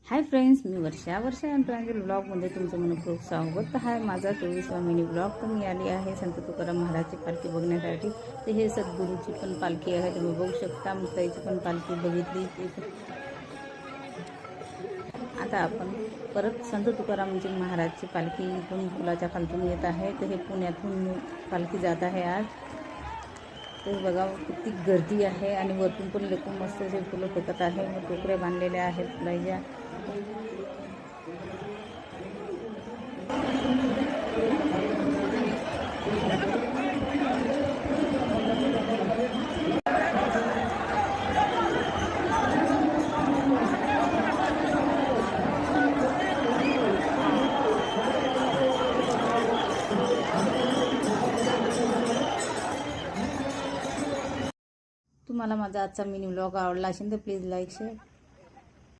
Hi friends, मी वर्षा प्रांजल ब्लॉगमध्ये तुमचं मनपूर्वक स्वागत आहे. माझा 24वा मिनी ब्लॉग. तर मी आली आहे संत तुकाराम महाराजची पालखी बघण्यासाठी. तर हे सद्गुरूची पण पालखी आहे, तुम्ही बघू शकता. मुक्ताईची पण पालखी बघितली. आता आपण परत संत तुकारामजी महाराजची पालखी इथून पुलाच्या खालतून येत आहे. तर हे पुण्यातून पालखी जात आहे आज. तर बघा किती गर्दी आहे आणि वरतून पण लोक मस्त असे फुलं फेकत आहे. मग टोकऱ्या बांधलेल्या आहेत फुलाच्या. तुम्हाला माझा आजचा मिनी व्लॉग आवडला असेल तर प्लीज लाईक शेअर